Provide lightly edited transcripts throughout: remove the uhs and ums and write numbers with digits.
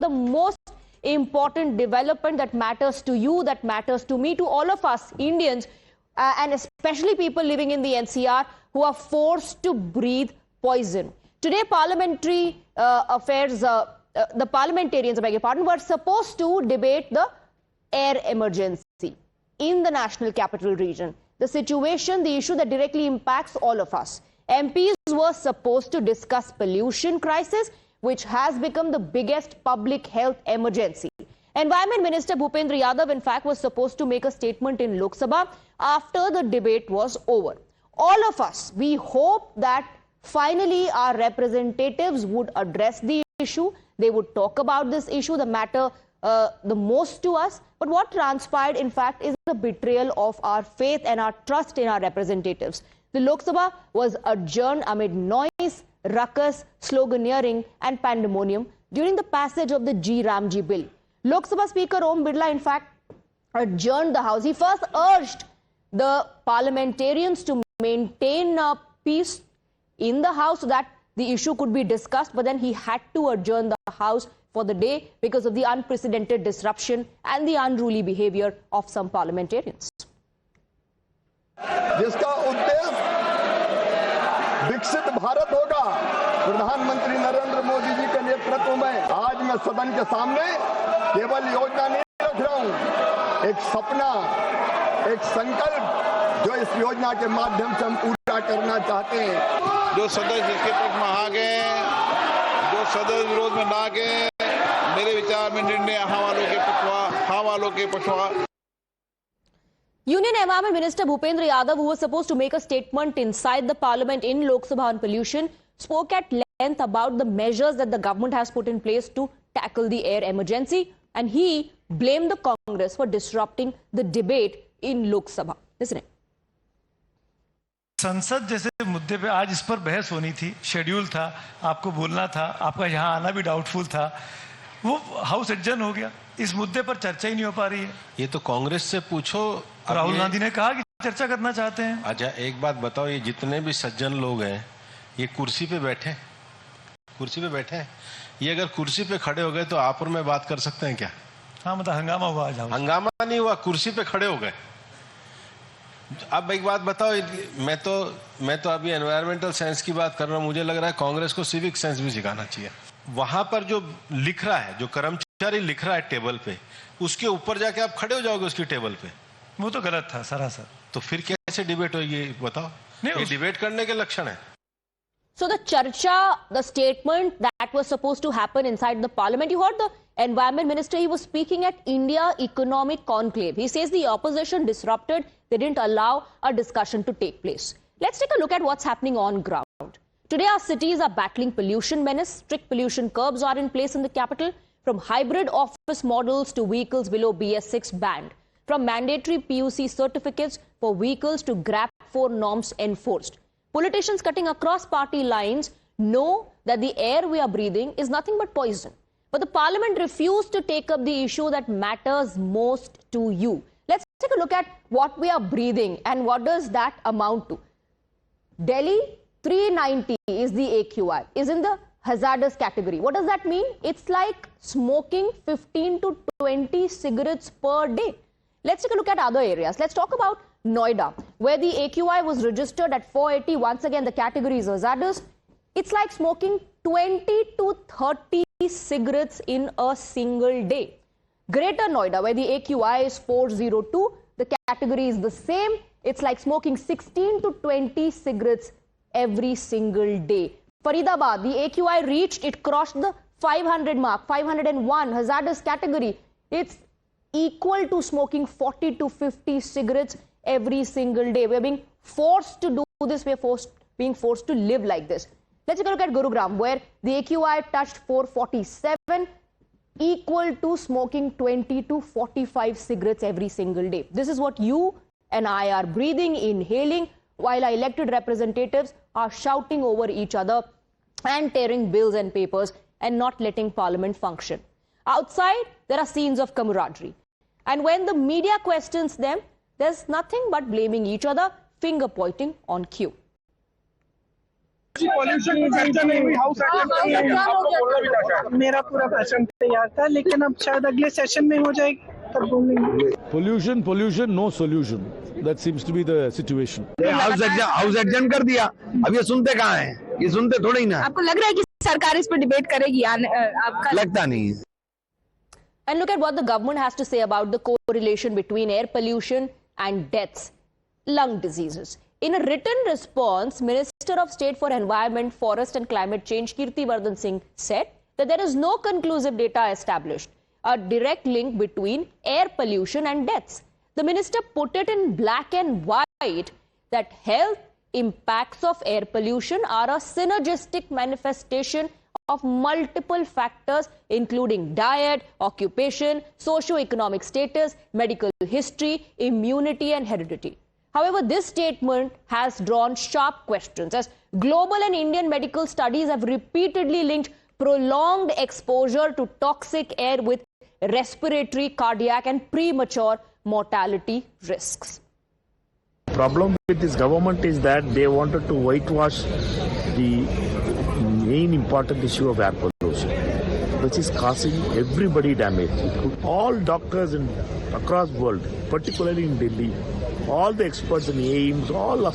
the most important development that matters to you, that matters to me, to all of us Indians, and especially people living in the NCR who are forced to breathe poison. Today, the parliamentarians, I beg your pardon, were supposed to debate the air emergency in the national capital region. The situation, the issue that directly impacts all of us. MPs were supposed to discuss pollution crisis, which has become the biggest public health emergency. Environment Minister Bhupendra Yadav, in fact, was supposed to make a statement in Lok Sabha after the debate was over. All of us, we hope that finally our representatives would address the issue. They would talk about this issue, the matter the most to us. But what transpired, in fact, is the betrayal of our faith and our trust in our representatives. The Lok Sabha was adjourned amid noise, ruckus, sloganeering and pandemonium during the passage of the Ramji bill. Lok Sabha Speaker Om Birla, in fact, adjourned the House. He first urged the parliamentarians to maintain peace in the House so that the issue could be discussed, but then he had to adjourn the House for the day because of the unprecedented disruption and the unruly behavior of some parliamentarians. जिसका उद्देश्य विकसित भारत होगा, प्रधानमंत्री नरेंद्र मोदी जी के नेतृत्व में आज मैं सदन के सामने केवल योजना नहीं रख रहा हूं, एक सपना, एक संकल्प जो इस योजना के माध्यम से हम पूरा करना चाहते हैं। जो सदस्य जिसके पक्ष में आ गए, जो सदस्य विरोध में ना गए, मेरे विचार में निर्णय हाँ वालों के पक्षवा। Union Environment Minister Bhupendra Yadav, who was supposed to make a statement inside the parliament in Lok Sabha on pollution, spoke at length about the measures that the government has put in place to tackle the air emergency, and he blamed the Congress for disrupting the debate in Lok Sabha. Listen. संसद जैसे मुद्दे पे आज इस पर बहस होनी थी, शेड्यूल था, आपको बोलना था, आपका यहाँ आना भी डाउटफुल था, वो हाउस एडजर्न हो गया। इस मुद्दे पर चर्चा ही नहीं हो पा रही है। ये तो कांग्रेस से पूछो। राहुल गांधी ने कहा कि चर्चा करना चाहते हैं। अच्छा एक बात बताओ, ये जितने भी सज्जन लोग हैं, ये कुर्सी पे बैठे हैं, ये अगर कुर्सी पे खड़े हो गए तो आप और मैं बात कर सकते हैं क्या? हाँ, मतलब हंगामा हुआ आज। हंगामा नहीं हुआ, कुर्सी पे खड़े हो गए। अब एक बात बताओ, मैं तो अभी एनवायरमेंटल साइंस की बात कर रहा हूँ, मुझे लग रहा है कांग्रेस को सिविक सेंस भी सिखाना चाहिए। वहां पर जो लिख रहा है, जो कर्मचारी लिख रहा है टेबल पे, उसके ऊपर जाके आप खड़े हो जाओगे उसकी टेबल पे, वो तो गलत था सरासर। तो फिर कैसे डिबेट होगी बताओ? ये डिबेट करने के लक्षण है। So the charcha, the statement that was supposed to happen inside the parliament, you heard the environment minister, he was speaking at India Economic Conclave. He says the opposition disrupted, they didn't allow a discussion to take place. Let's take a look at what's happening on ground. Today our cities are battling pollution menace. Strict pollution curbs are in place in the capital, from hybrid office models to vehicles below BS6 banned, from mandatory PUC certificates for vehicles to GRAP 4 norms enforced. Politicians cutting across party lines know that the air we are breathing is nothing but poison. But the parliament refused to take up the issue that matters most to you. Let's take a look at what we are breathing and what does that amount to. Delhi 390 is the AQI, is in the hazardous category. What does that mean? It's like smoking 15 to 20 cigarettes per day. Let's take a look at other areas. Let's talk about Noida, where the AQI was registered at 480. Once again, the category is hazardous. It's like smoking 20 to 30 cigarettes in a single day. Greater Noida, where the AQI is 402, the category is the same. It's like smoking 16 to 20 cigarettes every single day. Faridabad, the AQI it crossed the 500 mark, 501, hazardous category. It's equal to smoking 40 to 50 cigarettes every single day. We're being forced to do this. We're being forced to live like this. Let's take a look at Gurugram, where the AQI touched 447, equal to smoking 20 to 45 cigarettes every single day. This is what you and I are breathing, inhaling, while our elected representatives are shouting over each other and tearing bills and papers and not letting parliament function. Outside, there are scenes of camaraderie. And when the media questions them, there's nothing but blaming each other, finger pointing on cue. Pollution की चर्चा नहीं हुई, house मेरा पूरा भाषण तैयार था, लेकिन अब शायद अगले सेशन में हो जाएगी तब बोलेंगे। Pollution, no solution. That seems to be the situation. House adjourn कर दिया, अब ये सुनते कहाँ हैं? ये सुनते थोड़े ही ना। आपको लग रहा है कि सरकार इस पर डिबेट करेगी? आपका लगता नहीं। And look at what the government has to say about the correlation between air pollution and deaths, lung diseases. In a written response, Minister of State for Environment, Forest and Climate Change, Kirti Vardhan Singh, said that there is no conclusive data established a direct link between air pollution and deaths. The minister put it in black and white that health impacts of air pollution are a synergistic manifestation of multiple factors, including diet, occupation, socio-economic status, medical history, immunity and heredity. However, this statement has drawn sharp questions, as global and Indian medical studies have repeatedly linked prolonged exposure to toxic air with respiratory, cardiac and premature mortality risks. The problem with this government is that they wanted to whitewash the main important issue of air pollution, which is causing everybody damage. All doctors across the world, particularly in Delhi, all the experts in AIMS, all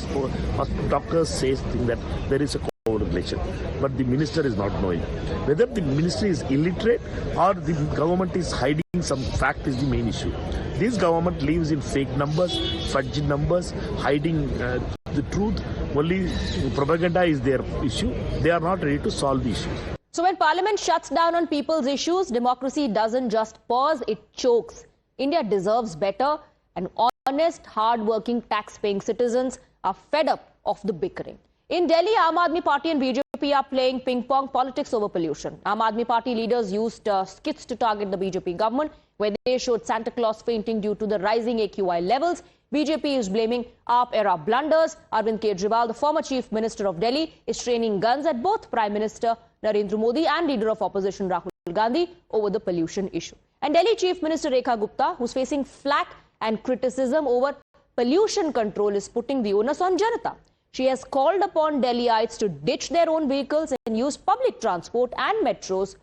doctors say that there is a correlation, but the minister is not knowing. Whether the ministry is illiterate or the government is hiding some fact is the main issue. This government lives in fake numbers, fudgy numbers, hiding the truth. Only propaganda is their issue. They are not ready to solve the issue. So when Parliament shuts down on people's issues, democracy doesn't just pause, it chokes. India deserves better, and honest, hard-working, tax-paying citizens are fed up of the bickering. In Delhi, Aam Aadmi Party and BJP are playing ping-pong politics over pollution. Aam Aadmi Party leaders used skits to target the BJP government, where they showed Santa Claus fainting due to the rising AQI levels. BJP is blaming AAP-era blunders. Arvind Kejriwal, the former Chief Minister of Delhi, is training guns at both Prime Minister Narendra Modi and Leader of Opposition Rahul Gandhi over the pollution issue. And Delhi Chief Minister Rekha Gupta, who's facing flack and criticism over pollution control, is putting the onus on Janata. She has called upon Delhiites to ditch their own vehicles and use public transport and metros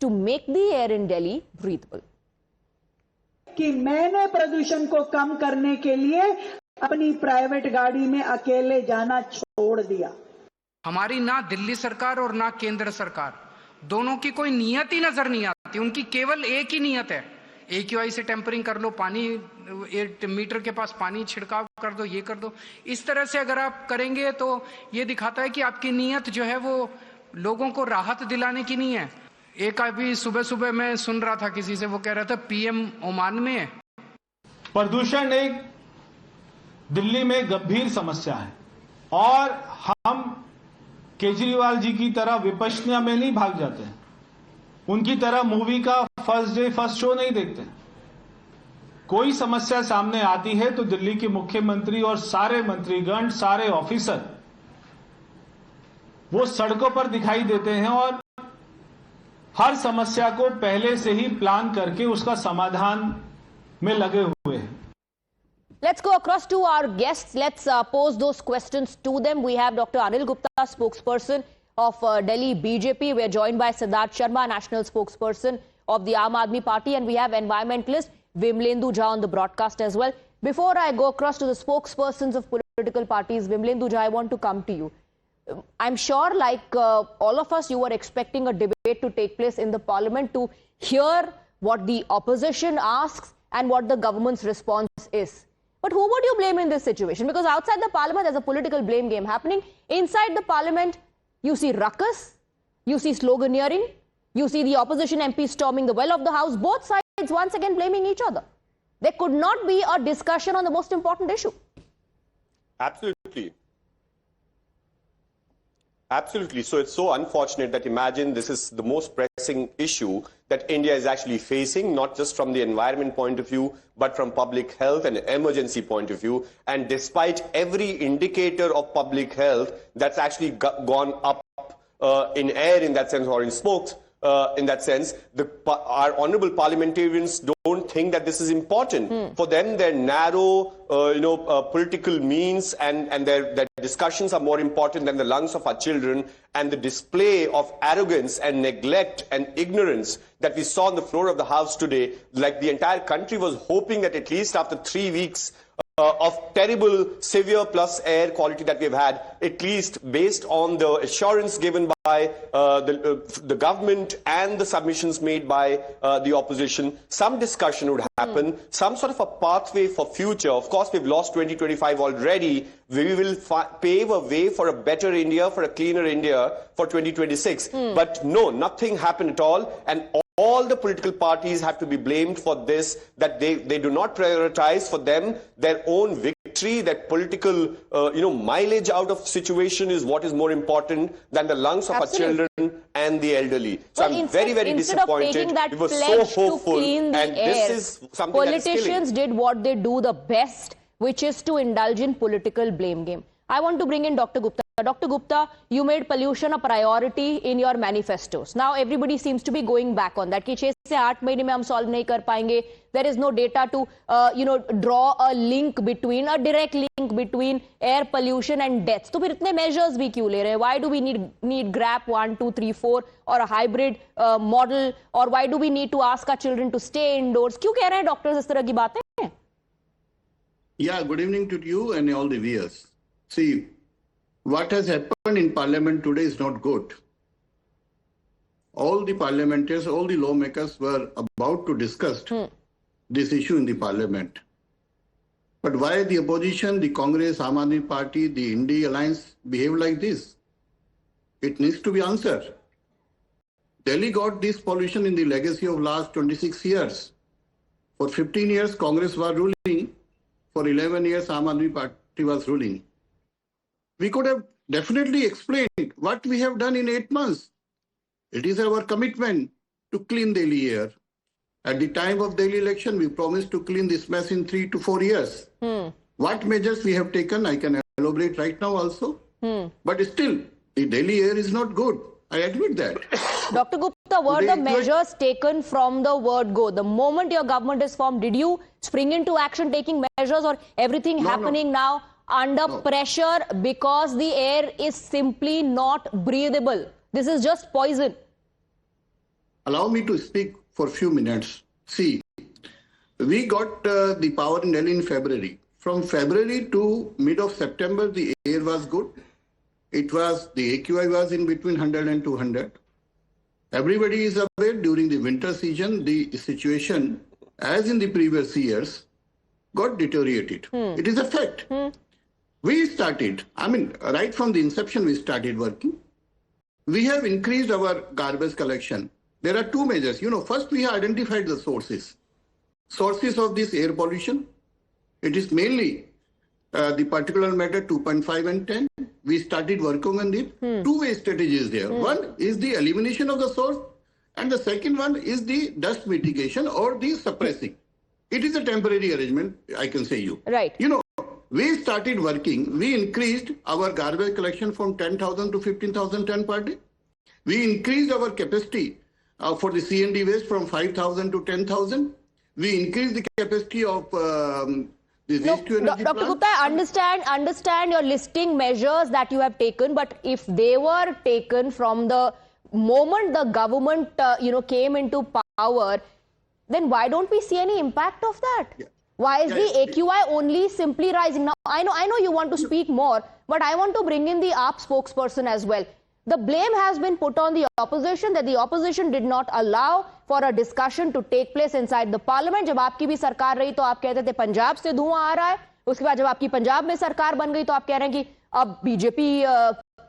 to make the air in Delhi breathable. कि मैंने प्रदूषण को कम करने के लिए अपनी private गाड़ी में अकेले जाना छोड़ दिया। हमारी ना दिल्ली सरकार और ना केंद्र सरकार दोनों की कोई नियत ही नजर नहीं आती, उनकी केवल एक ही नियत है, AQI से टेम्परिंग कर लो, पानी 8 मीटर के पास पानी छिड़काव कर दो, ये कर दो। इस तरह से अगर आप करेंगे तो ये दिखाता है कि आपकी नियत जो है वो लोगों को राहत दिलाने की नहीं है। एक अभी सुबह सुबह मैं सुन रहा था किसी से, वो कह रहा था PM ओमान में है। प्रदूषण एक दिल्ली में गंभीर समस्या है और हम केजरीवाल जी की तरह विपश्यना में नहीं भाग जाते हैं, उनकी तरह मूवी का फर्स्ट डे फर्स्ट शो नहीं देखते। कोई समस्या सामने आती है तो दिल्ली के मुख्यमंत्री और सारे मंत्रीगण, सारे ऑफिसर वो सड़कों पर दिखाई देते हैं और हर समस्या को पहले से ही प्लान करके उसका समाधान में लगे हुए हैं। Let's go across to our guests. Let's pose those questions to them. We have Dr. Anil Gupta, spokesperson of Delhi BJP. We are joined by Siddharth Sharma, national spokesperson of the Aam Aadmi Party, and we have environmentalist Vimlendu Jha on the broadcast as well. Before I go across to the spokespersons of political parties, Vimlendu Jha, I want to come to you. I'm sure, like all of us, you were expecting a debate to take place in the parliament to hear what the opposition asks and what the government's response is. But who would you blame in this situation? Because outside the parliament, there's a political blame game happening. Inside the parliament, you see ruckus, you see sloganeering, you see the opposition MPs storming the well of the house, both sides once again blaming each other. There could not be a discussion on the most important issue. Absolutely. Absolutely. So it's so unfortunate that imagine this is the most pressing issue that India is actually facing, not just from the environment point of view, but from public health and emergency point of view. And despite every indicator of public health that's actually gone up in air in that sense, or in smokes in that sense, our honorable parliamentarians don't think that this is important. For them, their narrow, political means and their discussions are more important than the lungs of our children, and the display of arrogance and neglect and ignorance that we saw on the floor of the House today, like the entire country was hoping that at least after 3 weeks of terrible, severe plus air quality that we've had, at least based on the assurance given by the government and the submissions made by the opposition, some discussion would happen, some sort of a pathway for future. Of course, we've lost 2025 already. We will pave a way for a better India, for a cleaner India for 2026. But no, nothing happened at all. And all the political parties have to be blamed for this, that they do not prioritize for them their own victory, that political mileage out of situation is what is more important than the lungs of our children and the elderly. So I'm very, very disappointed. We were so hopeful, and this is something politicians did what they do the best, which is to indulge in political blame game. I want to bring in Dr. Gupta. Dr. Gupta, you made pollution a priority in your manifestos. Now everybody seems to be going back on that. कि 6 से 8 महीने में हम solve नहीं कर पाएंगे. There is no data to, draw a link between, a direct link between air pollution and deaths. तो फिर इतने measures भी क्यों ले रहे हैं? Why do we need GRAP 1, 2, 3, 4 or a hybrid model? Or why do we need to ask our children to stay indoors? क्यों कह रहे हैं doctors इस तरह की बातें? Yeah, good evening to you and all the viewers. See, what has happened in Parliament today is not good. All the parliamentarians, all the lawmakers were about to discuss this issue in the Parliament. But why the opposition, the Congress, Aam Aadmi Party, the India Alliance behave like this? It needs to be answered. Delhi got this pollution in the legacy of last 26 years. For 15 years, Congress was ruling. For 11 years, Aam Aadmi Party was ruling. We could have definitely explained what we have done in 8 months. It is our commitment to clean Delhi air. At the time of Delhi election, we promised to clean this mess in 3 to 4 years. What measures we have taken, I can elaborate right now also. But still, the Delhi air is not good. I admit that. Dr. Gupta, were the measures taken from the word go? The moment your government is formed, did you spring into action taking measures, or everything happening now under pressure because the air is simply not breathable? This is just poison. Allow me to speak for a few minutes. See, we got the power in Delhi in February. From February to mid of September, the air was good. It was, the AQI was in between 100 and 200. Everybody is aware during the winter season, the situation, as in the previous years, got deteriorated. It is a fact. We started, right from the inception, we started working. We have increased our garbage collection. There are two measures. First we have identified the sources of this air pollution. It is mainly the particulate matter 2.5 and 10. We started working on it. Two-way strategies there. One is the elimination of the source, and the second one is the dust mitigation or the suppressing. It is a temporary arrangement, I can say you. Right. We started working. We increased our garbage collection from 10,000 to 15,000 ton per day. We increased our capacity for the C&D waste from 5,000 to 10,000. We increased the capacity of the waste to energy Dr. Gupta, I understand your listing measures that you have taken, but if they were taken from the moment the government came into power, then why don't we see any impact of that? Yeah. Why is the AQI only simply rising? Now, I know you want to speak more, but I want to bring in the AAP spokesperson as well. The blame has been put on the opposition that the opposition did not allow for a discussion to take place inside the parliament. जब आपकी भी सरकार रही तो आप कहते थे पंजाब से धुआं आ रहा है, उसके बाद जब आपकी पंजाब में सरकार बन गई तो आप कह रहे हैं कि अब बीजेपी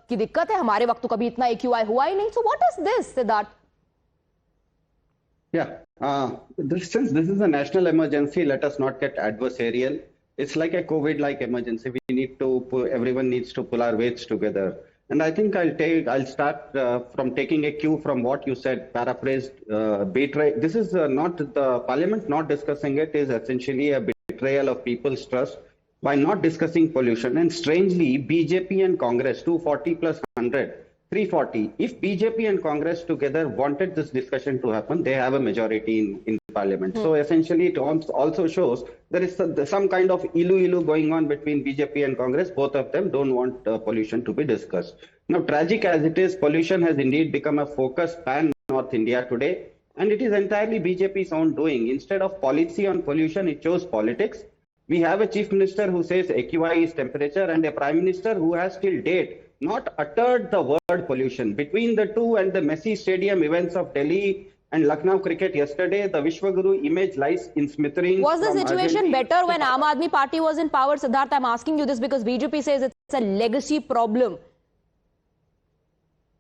की दिक्कत है, हमारे वक्त तो कभी इतना AQI हुआ ही नहीं. So what is this, Siddharth? Yeah, since this is a national emergency, let us not get adversarial. It's like a COVID-like emergency. We need to, everyone needs to pull our weights together. And I think I'll start from taking a cue from what you said, paraphrased, betray. This is not the parliament not discussing it is essentially a betrayal of people's trust by not discussing pollution. And strangely, BJP and Congress, 240 plus 100, 340. If BJP and Congress together wanted this discussion to happen, they have a majority in parliament. So essentially it also shows there is some kind of ilu going on between BJP and Congress. Both of them don't want pollution to be discussed. Now, tragic as it is, pollution has indeed become a focus pan North India today, and it is entirely BJP's own doing. Instead of policy on pollution, it chose politics. We have a chief minister who says AQI is temperature, and a prime minister who has till date not uttered the word pollution. Between the two and the messy stadium events of Delhi and Lucknow cricket yesterday, the Vishwaguru image lies in smithereens. Was the situation better when Aam Aadmi Party was in power, Siddharth? I'm asking you this because BJP says it's a legacy problem.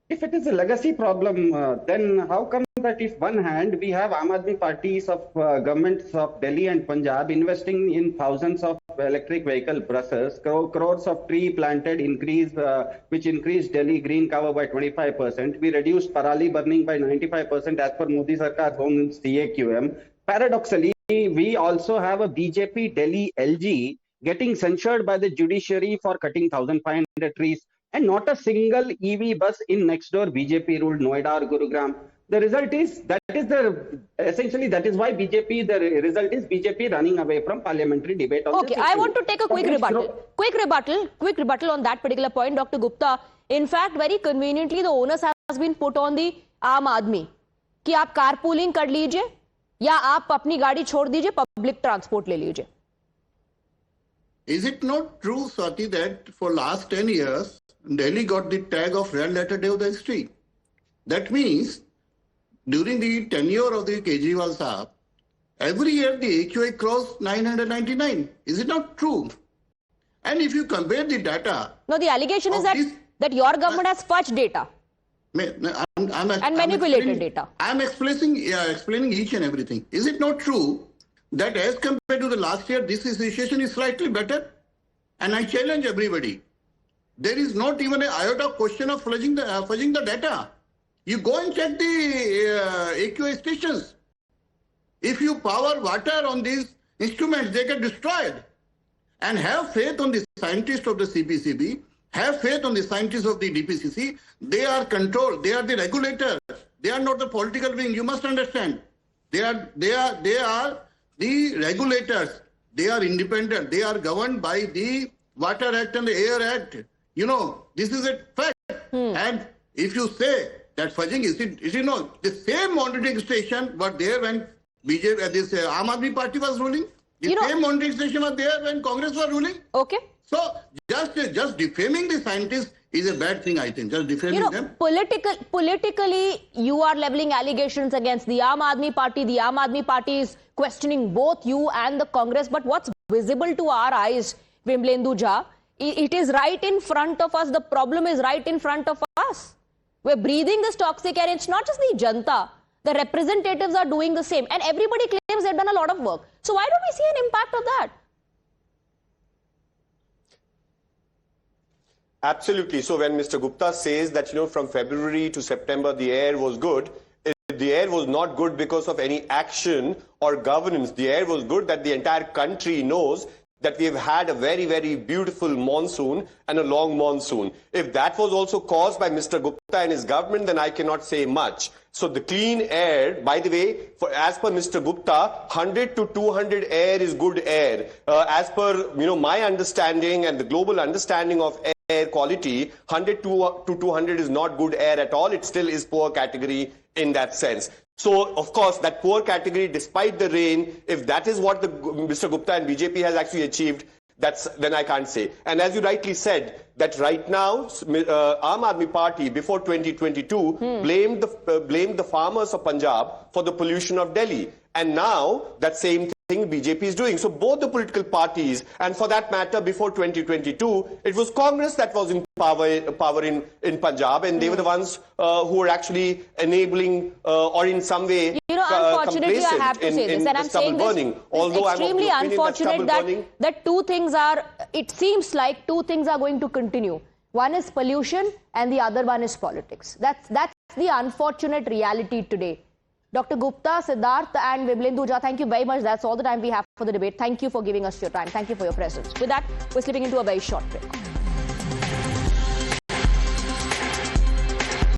If it is a legacy problem, then how come that if one hand we have Aam Aadmi parties of governments of Delhi and Punjab investing in thousands of electric vehicle buses, crores of tree planted which increased Delhi green cover by 25%. We reduced parali burning by 95% as per Modi Sarkar's own CAQM. Paradoxically, we also have a BJP Delhi LG getting censured by the judiciary for cutting 1,500 trees. And not a single EV bus in next door BJP ruled Noida or Gurugram. The result is that is why the result is BJP running away from parliamentary debate. Okay, I want to take a quick rebuttal on that particular point, Dr. Gupta. In fact, very conveniently, the onus has been put on the Aam Aadmi कि आप carpooling कर लीजिए या आप अपनी गाड़ी छोड़ दीजिए, public transport ले लीजिए. Is it not true, Swati, that for last 10 years, Delhi got the tag of red letter day of the history? That means during the tenure of the Kejriwal Saab, every year the AQI crossed 999. Is it not true? And if you compare the data... No, the allegation is that your government has fudged data. And manipulated data. I'm explaining each and everything. Is it not true that as compared to the last year, this situation is slightly better? And I challenge everybody. There is not even an iota question of fudging the data. You go and check the AQI stations. If you power water on these instruments, they get destroyed. And have faith on the scientists of the CPCB, have faith on the scientists of the DPCC. They are controlled. They are the regulators. They are not the political wing. You must understand. They are the regulators. They are independent. They are governed by the Water Act and the Air Act. You know, this is a fact. And if you say that fudging is the same monitoring station were there when Aam Aadmi Party was ruling. The same monitoring station was there when Congress was ruling. Okay. So just defaming the scientists is a bad thing, I think. Just defaming them. Politically, you are leveling allegations against the Aam Aadmi Party. The Aam Aadmi Party is questioning both you and the Congress. But what's visible to our eyes, Vimalendu Jha, it is right in front of us. The problem is right in front of us. We're breathing this toxic air. It's not just the Janta. The representatives are doing the same. And everybody claims they've done a lot of work. So why don't we see an impact of that? Absolutely. So when Mr. Gupta says that, from February to September, the air was good, the air was not good because of any action or governance. The air was good that the entire country knows that we have had a very, very beautiful monsoon and a long monsoon. If that was also caused by Mr. Gupta and his government, then I cannot say much. So the clean air, by the way, as per Mr. Gupta, 100 to 200 air is good air. As per, my understanding and the global understanding of air quality, 100 to 200 is not good air at all. It still is poor category in that sense. So, of course, that poor category, despite the rain, if that is what Mr. Gupta and BJP has actually achieved, then I can't say. And as you rightly said, that right now, Aam Aadmi Party, before 2022, blamed the farmers of Punjab for the pollution of Delhi. And now, that same thing BJP is doing. So both the political parties, and for that matter, before 2022, it was Congress that was in power in Punjab, and they were the ones who were actually enabling or in some way unfortunately, I have to say this, and I'm saying this, it's extremely unfortunate that two things are, it seems like two things are going to continue. One is pollution and the other one is politics. That's the unfortunate reality today. Dr. Gupta, Siddharth and Vimalendu Jha, thank you very much. That's all the time we have for the debate. Thank you for giving us your time. Thank you for your presence. With that, we're slipping into a very short break.